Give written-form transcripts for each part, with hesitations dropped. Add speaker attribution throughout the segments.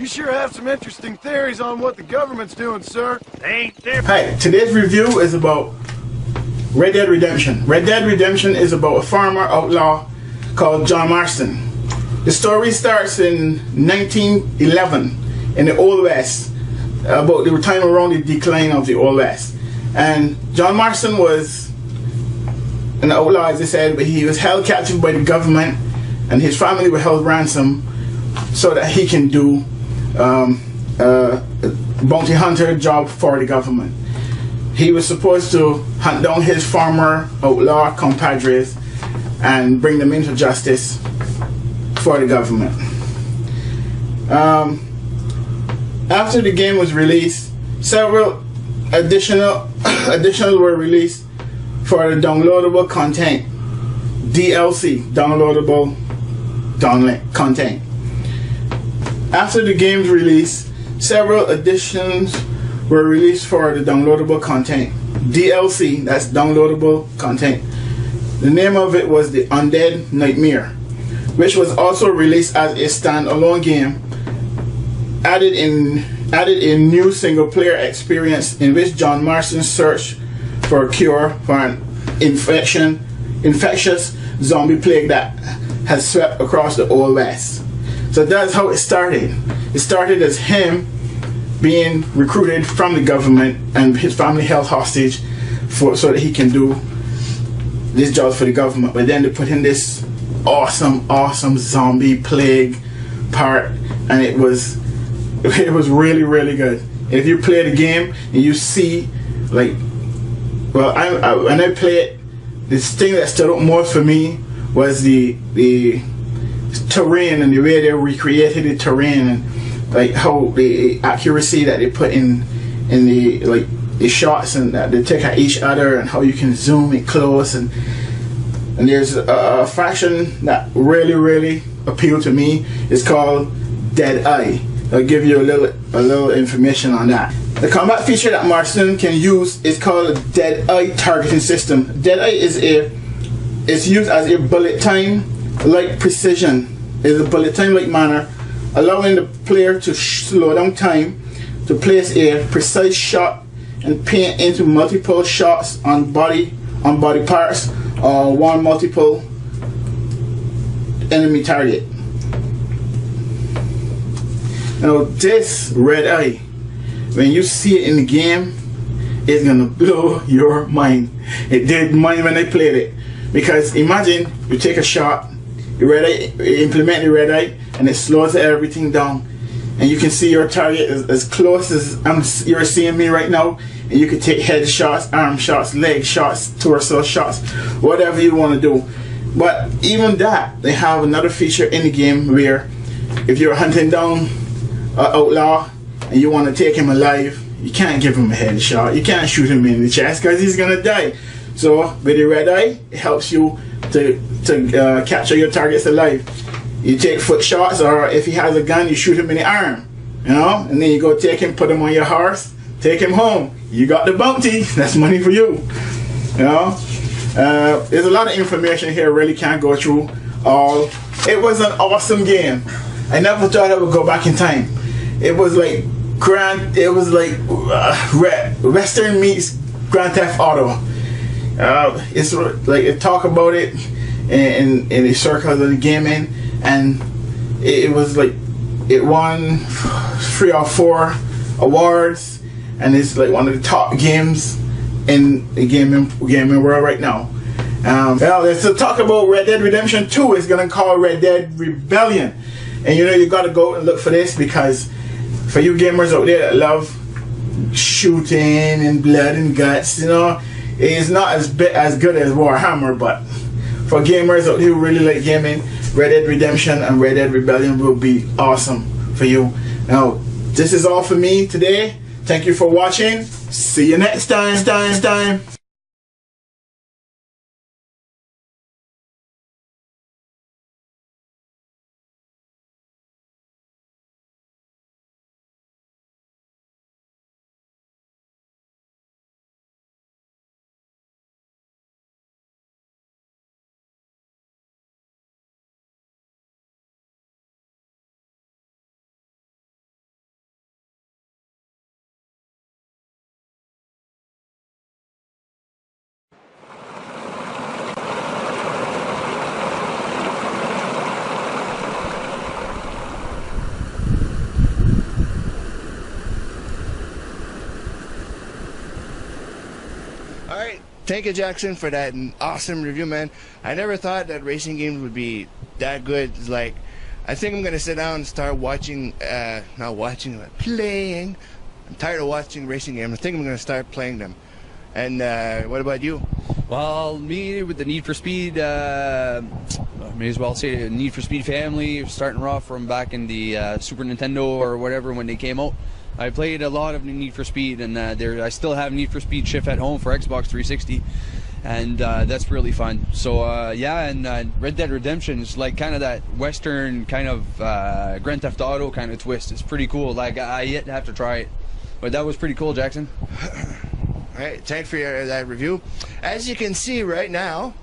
Speaker 1: You sure have some interesting theories on what the government's doing, sir.
Speaker 2: Ain't there?
Speaker 3: Hi, today's review is about Red Dead Redemption. Red Dead Redemption is about a farmer outlaw called John Marston. The story starts in 1911 in the Old West, about the time around the decline of the Old West. And John Marston was an outlaw, as I said, but he was held captive by the government, and his family were held ransom so that he can do a bounty hunter job for the government. He was supposed to hunt down his former outlaw compadres and bring them into justice for the government. After the game was released, several additional were released for the downloadable content, DLC, downloadable content. After the game's release, several additions were released for the downloadable content, DLC, that's downloadable content. The name of it was The Undead Nightmare, which was also released as a standalone game, added a new single player experience in which John Marston searched for a cure for an infectious zombie plague that has swept across the Old West. So that's how it started. It started as him being recruited from the government and his family held hostage so that he can do this job for the government. But then they put in this awesome zombie plague part, and it was really good. If you play the game and you see, like, well, when I play it, this thing that stood out most for me was the terrain and the way they recreated the terrain, and like how the accuracy that they put in the shots and that they take at each other, and how you can zoom it close, and there's a faction that really appealed to me. It's called Deadeye. I'll give you a little information on that. The combat feature that Marston can use is called a Deadeye targeting system. Deadeye is used as a bullet time like precision, is a bullet time like manner, allowing the player to slow down time to place a precise shot and paint into multiple shots on body parts or one multiple enemy target. Now this Red Eye, when you see it in the game, it's gonna blow your mind. It did mine when I played it, because imagine you take a shot, you implement the Red Eye, and it slows everything down, and you can see your target as close as you're seeing me right now, and you can take head shots, arm shots, leg shots, torso shots, whatever you want to do. But even that, they have another feature in the game where if you're hunting down an outlaw and you want to take him alive, you can't give him a headshot, you can't shoot him in the chest because he's gonna die. So with the Red Eye, it helps you to capture your targets alive. You take foot shots, or if he has a gun, you shoot him in the arm, you know, and then you go take him, put him on your horse, take him home. You got the bounty. That's money for you. You know, there's a lot of information here. Really can't go through all. It was an awesome game. I never thought I would go back in time. It was like Western meets Grand Theft Auto. It's like it talk about it in the circles of the gaming, and it was like it won 3 or 4 awards, and it's like one of the top games in the gaming world right now. Well, let's talk about Red Dead Redemption 2. It's gonna call Red Dead Rebellion, and you know you gotta go and look for this, because for you gamers out there that love shooting and blood and guts, you know, it's not as good as Warhammer, but for gamers out there who really like gaming, Red Dead Redemption and Red Dead Rebellion will be awesome for you. Now, this is all for me today. Thank you for watching. See you next time.
Speaker 2: thank you, Jackson, for that awesome review, man. I never thought that racing games would be that good. It's like, I think I'm gonna sit down and start watching, not watching, but playing. I'm tired of watching racing games. I think I'm gonna start playing them. And what about you?
Speaker 4: Well, me with the Need for Speed, I may as well say Need for Speed family, starting off from back in the Super Nintendo or whatever when they came out. I played a lot of Need for Speed, and I still have Need for Speed Shift at home for Xbox 360, and that's really fun. So yeah, and Red Dead Redemption is like kind of that Western kind of Grand Theft Auto kind of twist. It's pretty cool. Like I yet have to try it, but that was pretty cool, Jackson.
Speaker 2: All right, thanks for that review. As you can see right now,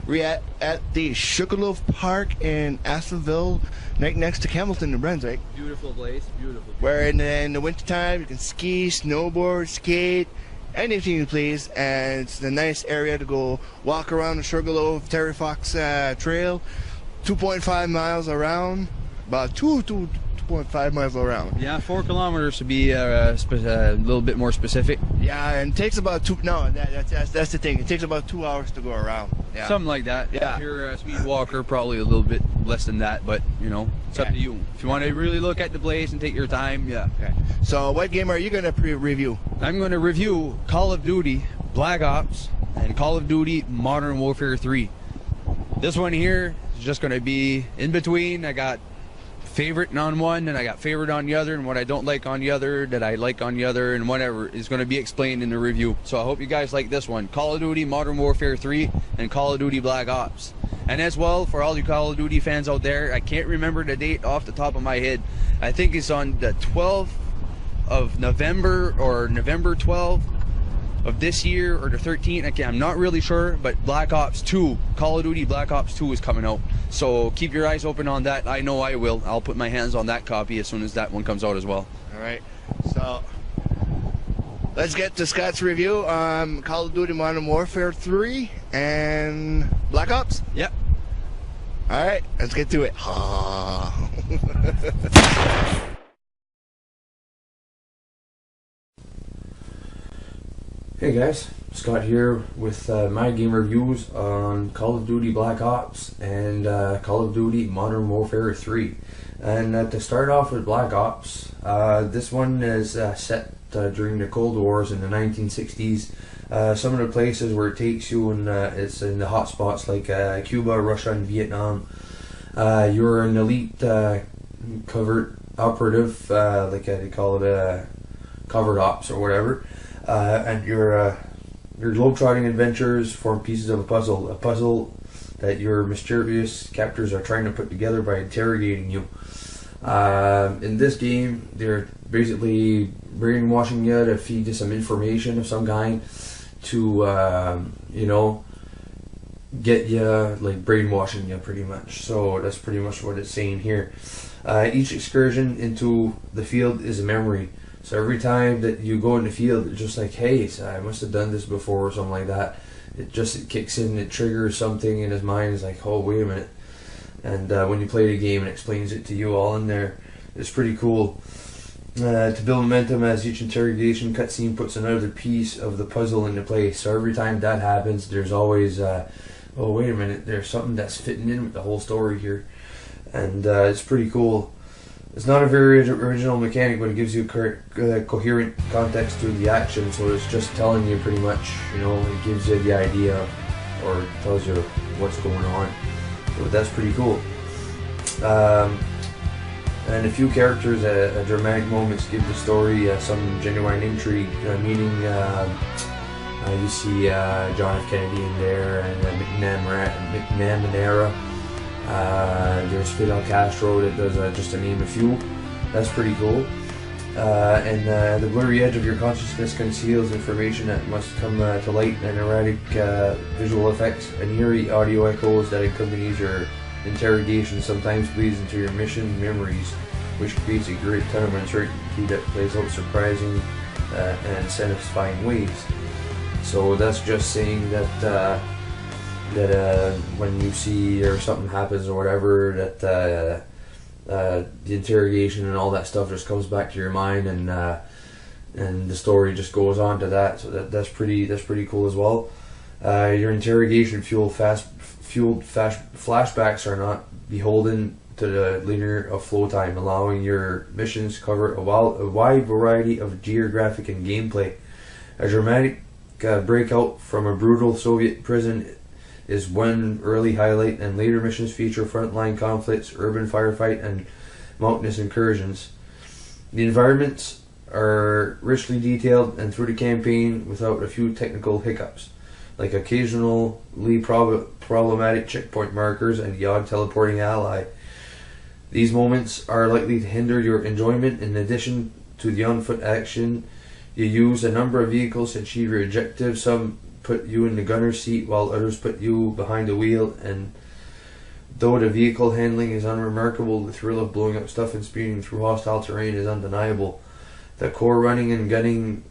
Speaker 2: we're at the Sugarloaf Park in Aspenville, right next to Campbellton, New Brunswick.
Speaker 4: Beautiful place, beautiful.
Speaker 2: Where in the wintertime you can ski, snowboard, skate, anything you please. And it's a nice area to go walk around the Sugarloaf Terry Fox Trail. 2.5 miles around, about 2.5 miles around.
Speaker 4: Yeah, 4 kilometers to be a little bit more specific.
Speaker 2: Yeah, and it takes about that's the thing. It takes about 2 hours to go around. Yeah.
Speaker 4: Something like that.
Speaker 2: Yeah.
Speaker 4: If you're a speed walker, probably a little bit less than that, but you know, it's up to you. If you want to really look at the place and take your time, yeah.
Speaker 2: Okay. So what game are you going to review?
Speaker 4: I'm going to review Call of Duty Black Ops and Call of Duty Modern Warfare 3. This one here is just going to be in between. I got favorite on one and I got favorite on the other, and what I don't like on the other that I like on the other, and whatever is going to be explained in the review. So I hope you guys like this one, Call of Duty Modern Warfare 3 and Call of Duty Black Ops. And as well, for all you Call of Duty fans out there, I can't remember the date off the top of my head. I think it's on the 12th of November or November 12th of this year, or the 13th. I'm not really sure, but Black Ops 2, Call of Duty Black Ops 2 is coming out. So keep your eyes open on that. I know I will. I'll put my hands on that copy as soon as that one comes out as well.
Speaker 2: All right. So let's get to Scott's review on Call of Duty Modern Warfare 3 and Black Ops.
Speaker 4: Yep.
Speaker 2: All right, let's get to it.
Speaker 5: Hey guys, Scott here with my game reviews on Call of Duty Black Ops and Call of Duty Modern Warfare 3. And to start off with Black Ops, this one is set during the Cold Wars in the 1960s. Some of the places where it takes you, and it's in the hot spots like Cuba, Russia, and Vietnam. You're an elite covert operative, like they call it covert ops or whatever. And your globetrotting adventures form pieces of a puzzle that your mischievous captors are trying to put together by interrogating you. In this game, they're basically brainwashing you to feed you some information of some kind to, you know, get you, like brainwashing you pretty much. So that's pretty much what it's saying here. Each excursion into the field is a memory. So every time that you go in the field, it's just like, hey, so I must have done this before or something like that. It kicks in, it triggers something in his mind. It's like, oh, wait a minute. And when you play the game, it explains it to you all in there. It's pretty cool. To build momentum as each interrogation cutscene puts another piece of the puzzle into place. So every time that happens, there's always, oh, wait a minute, there's something that's fitting in with the whole story here. And it's pretty cool. It's not a very original mechanic, but it gives you coherent context to the action, so it's just telling you pretty much, you know, it gives you the idea or tells you what's going on. So that's pretty cool. And a few characters at dramatic moments give the story some genuine intrigue, meaning you see John F. Kennedy in there, and McNamara. There's Fidel Castro that does, just to name a few. That's pretty cool. And the blurry edge of your consciousness conceals information that must come to light, and erratic visual effects and eerie audio echoes that accompanies your interrogation sometimes bleeds into your mission memories, which creates a great ton of uncertainty that plays out surprising and satisfying ways. So that's just saying that when you see or something happens or whatever, that the interrogation and all that stuff just comes back to your mind, and and the story just goes on to that. So that's pretty cool as well. Your interrogation fueled flashbacks are not beholden to the linear of flow time, allowing your missions cover a wide variety of geographic and gameplay. A dramatic breakout from a brutal Soviet prison is one early highlight, and later missions feature frontline conflicts, urban firefight, and mountainous incursions. The environments are richly detailed and through the campaign without a few technical hiccups, like occasionally problematic checkpoint markers and the odd teleporting ally. These moments are likely to hinder your enjoyment. In addition to the on-foot action, you use a number of vehicles to achieve your objectives. Some put you in the gunner's seat while others put you behind the wheel, and though the vehicle handling is unremarkable, the thrill of blowing up stuff and speeding through hostile terrain is undeniable. The core running and gunning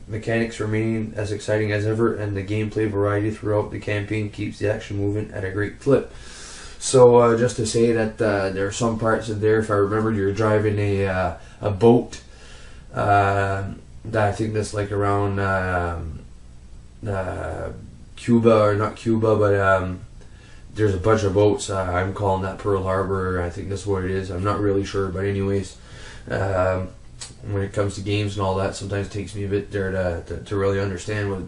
Speaker 5: mechanics remain as exciting as ever, and the gameplay variety throughout the campaign keeps the action moving at a great clip. So just to say that there are some parts in there, if I remember, you're driving a boat that I think that's like around Cuba, or not Cuba, but there's a bunch of boats. I'm calling that Pearl Harbor. I think that's what it is. I'm not really sure, but anyways, when it comes to games and all that, sometimes it takes me a bit there to really understand what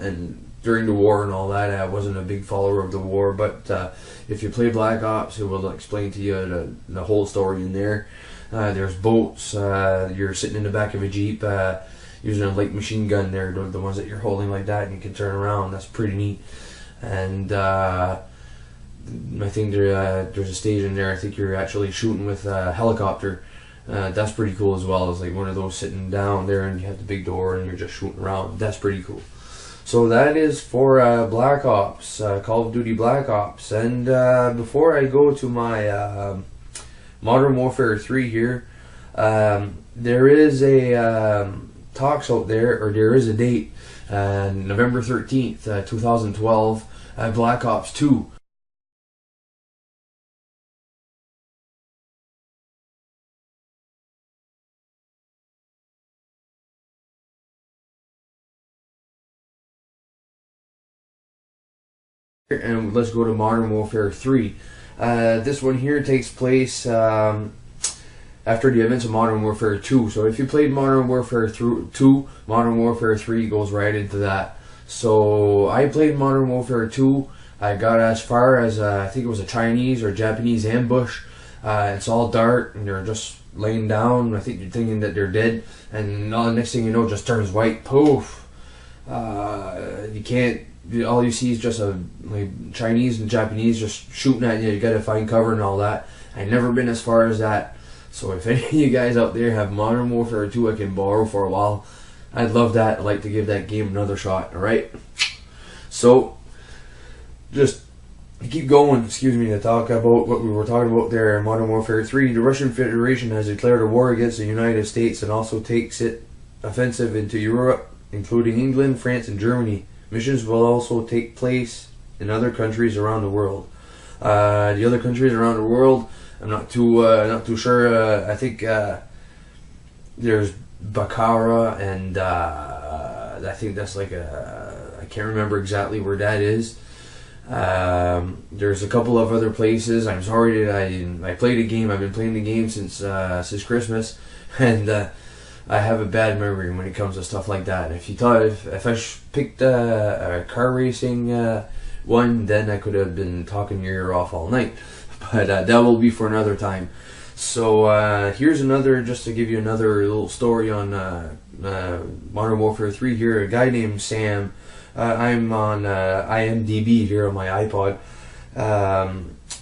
Speaker 5: and during the war and all that, I wasn't a big follower of the war, but if you play Black Ops, it will explain to you the whole story in there. There's boats, you're sitting in the back of a Jeep using a light machine gun there, the ones that you're holding like that, and you can turn around. That's pretty neat. And I think there's a stage in there, I think you're actually shooting with a helicopter. That's pretty cool as well. It's like one of those sitting down there and you have the big door and you're just shooting around. That's pretty cool. So that is for Black Ops, Call of Duty Black Ops. And before I go to my Modern Warfare 3 here, there is a talks out there, or there is a date, November 13th, 2012, Black Ops 2. And let's go to Modern Warfare 3. This one here takes place after the events of Modern Warfare 2. So if you played Modern Warfare 2, Modern Warfare 3 goes right into that. So I played Modern Warfare 2. I got as far as I think it was a Chinese or Japanese ambush. It's all dark and they're just laying down. I think you're thinking that they're dead, and the next thing you know, it just turns white. Poof! You can't. All you see is just like Chinese and Japanese just shooting at you. You gotta find cover and all that. I've never been as far as that. So if any of you guys out there have Modern Warfare 2 I can borrow for a while, I'd love that. I'd like to give that game another shot. Alright? So, just keep going, to talk about what we were talking about there in Modern Warfare 3. The Russian Federation has declared a war against the United States and also takes it offensive into Europe, including England, France, and Germany. Missions will also take place in other countries around the world. The other countries around the world, I'm not too sure. I think there's Baccara, and I think that's like I can't remember exactly where that is. There's a couple of other places. I'm sorry that I played a game. I've been playing the game since Christmas, and I have a bad memory when it comes to stuff like that. If you thought if I picked a car racing one, then I could have been talking your ear off all night. But that will be for another time. So here's another, just to give you another little story on Modern Warfare 3 here. A guy named Sam. I'm on IMDb here on my iPod.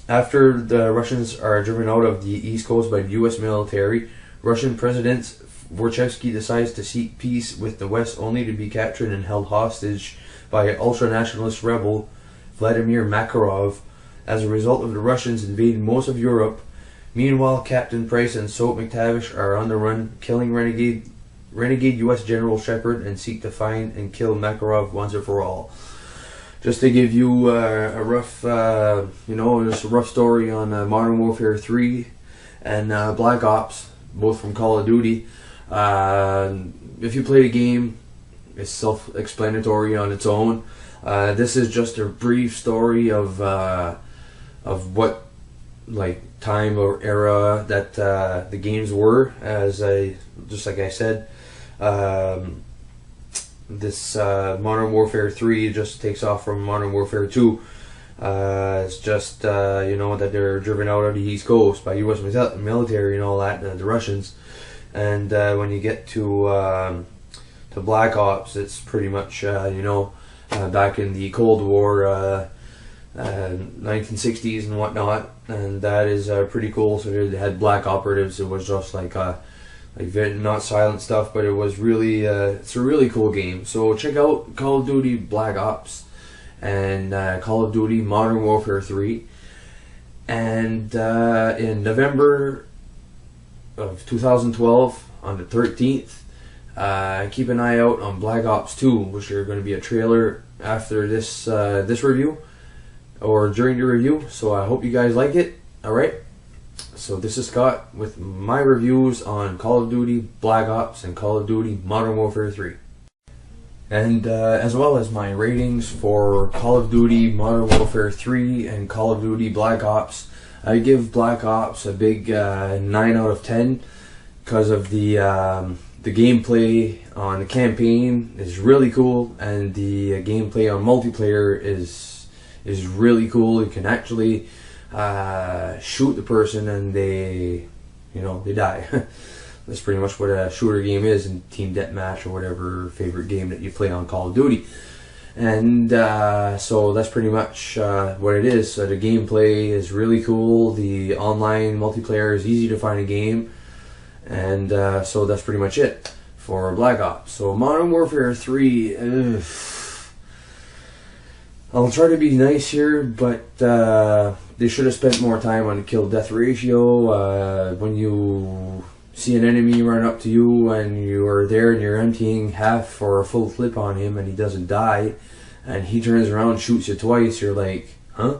Speaker 5: After the Russians are driven out of the East Coast by the U.S. military, Russian President Vorchevsky decides to seek peace with the West, only to be captured and held hostage by ultra-nationalist rebel Vladimir Makarov. As a result of the Russians invading most of Europe, meanwhile Captain Price and Soap McTavish are on the run, killing renegade U.S. General Shepard, and seek to find and kill Makarov once and for all. Just to give you a rough, just a rough story on Modern Warfare 3 and Black Ops, both from Call of Duty. If you play the game, it's self-explanatory on its own. This is just a brief story of what like time or era that the games were. Just like I said, this Modern Warfare 3 just takes off from Modern Warfare 2. It's just that they're driven out of the East Coast by U.S. military and all that, the Russians. And when you get to Black Ops, it's pretty much back in the Cold War, 1960s and whatnot, and that is pretty cool. So they had black operatives. It was just like not silent stuff, but it was really it's a really cool game. So check out Call of Duty Black Ops and Call of Duty Modern Warfare 3. And in November of 2012, on the 13th, keep an eye out on Black Ops 2, which are going to be a trailer after this review or during the review. So I hope you guys like it. Alright, so this is Scott with my reviews on Call of Duty Black Ops and Call of Duty Modern Warfare 3. And as well as my ratings for Call of Duty Modern Warfare 3 and Call of Duty Black Ops. I give Black Ops a big 9 out of 10 because of the gameplay on the campaign is really cool, and the gameplay on multiplayer is really cool. You can actually shoot the person and they die. That's pretty much what a shooter game is in Team Deathmatch or whatever favorite game that you play on Call of Duty. And so that's pretty much what it is. So the gameplay is really cool. The online multiplayer is easy to find a game. And so that's pretty much it for Black Ops. So Modern Warfare 3, I'll try to be nice here, but they should have spent more time on the kill-death ratio. When you see an enemy run up to you and you are there and you're emptying half or a full clip on him and he doesn't die, and he turns around and shoots you twice, you're like, huh?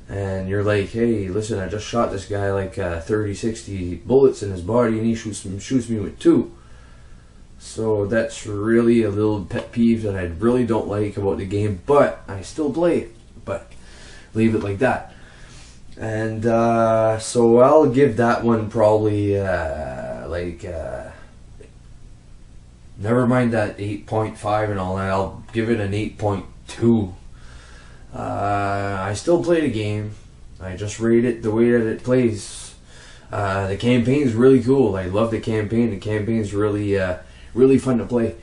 Speaker 5: And you're like, hey, listen, I just shot this guy like 30, 60 bullets in his body and he shoots me with 2. So that's really a little pet peeve that I really don't like about the game, but I still play it, but leave it like that. And so I'll give that one probably never mind that 8.5 and all that, I'll give it an 8.2. I still play the game. I just rate it the way that it plays. The campaign is really cool. I love the campaign. The campaign is really fun to play.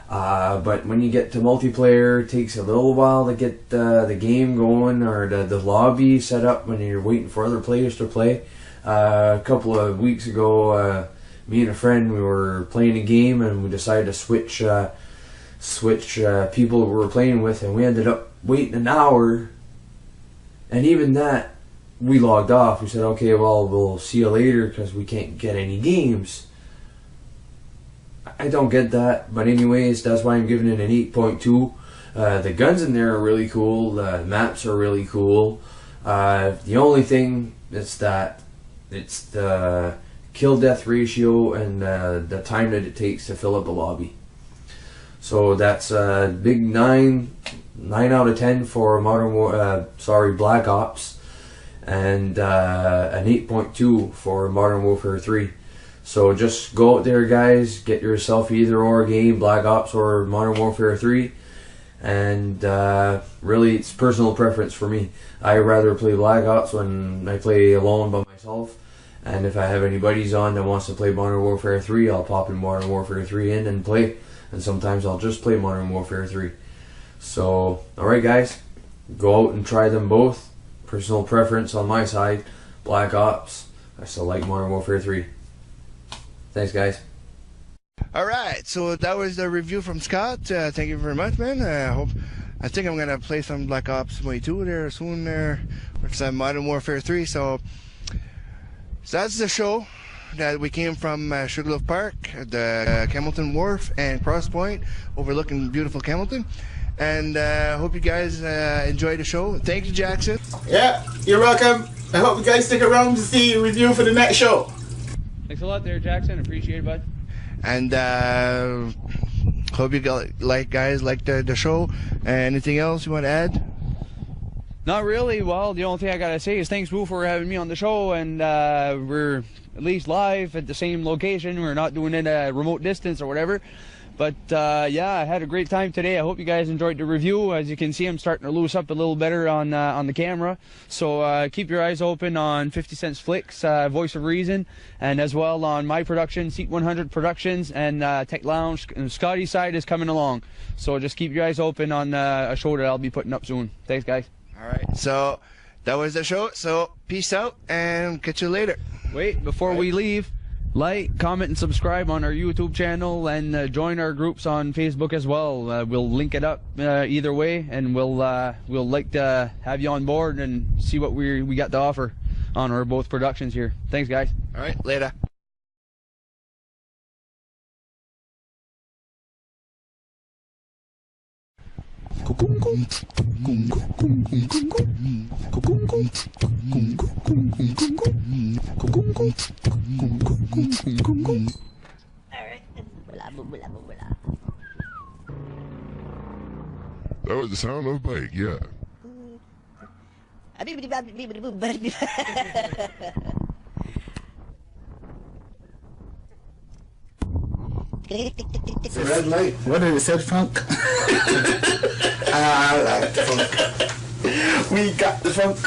Speaker 5: But when you get to multiplayer, it takes a little while to get the game going or the lobby set up when you're waiting for other players to play. A couple of weeks ago, me and a friend, we were playing a game and we decided to switch people we were playing with, and we ended up waiting an hour, and even that we logged off. We said, okay, well, we'll see you later because we can't get any games. I don't get that, but anyways, that's why I'm giving it an 8.2. The guns in there are really cool. The maps are really cool. The only thing is that it's the kill-death ratio and the time that it takes to fill up a lobby. So that's a big 9 out of 10 for Black Ops, and an 8.2 for Modern Warfare 3. So just go out there, guys, get yourself either or game, Black Ops or Modern Warfare 3. And really, it's personal preference for me. I rather play Black Ops when I play alone by myself. And if I have any buddies on that wants to play Modern Warfare 3, I'll pop in Modern Warfare 3 in and play. And sometimes I'll just play Modern Warfare 3. So, alright guys, go out and try them both. Personal preference on my side, Black Ops. I still like Modern Warfare 3. Thanks guys.
Speaker 2: Alright, so that was the review from Scott. Thank you very much, man. I think I'm going to play some Black Ops 22 there soon there, or some Modern Warfare 3. So that's the show that we came from Sugarloaf Park, the Campbellton Wharf and Cross Point, overlooking beautiful Campbellton. And hope you guys enjoyed the show. Thank you, Jackson.
Speaker 3: Yeah, you're welcome. I hope you guys stick around to see a review for the next show.
Speaker 4: Thanks a lot there, Jackson. Appreciate it, bud.
Speaker 2: And hope you guys like the show. Anything else you want to add?
Speaker 4: Not really. Well, the only thing I gotta say is thanks, Boo, for having me on the show, and we're at least live at the same location. We're not doing it at a remote distance or whatever. But yeah, I had a great time today. I hope you guys enjoyed the review. As you can see, I'm starting to loose up a little better on the camera. So keep your eyes open on 50 Cents Flicks, Voice of Reason, and as well on my production, Seat 100 Productions, and Tech Lounge. And Scotty's side is coming along. So just keep your eyes open on a show that I'll be putting up soon. Thanks, guys.
Speaker 2: All right. So that was the show. So peace out and catch you later.
Speaker 4: Wait, before we leave, like, comment, and subscribe on our YouTube channel, and join our groups on Facebook as well. We'll link it up either way, and we'll like to have you on board and see what we got to offer on our both productions here. Thanks, guys.
Speaker 2: All right, later.
Speaker 6: That was the sound of a bike, yeah.
Speaker 3: Red light. What did it say, funk? I like the funk. We got the funk.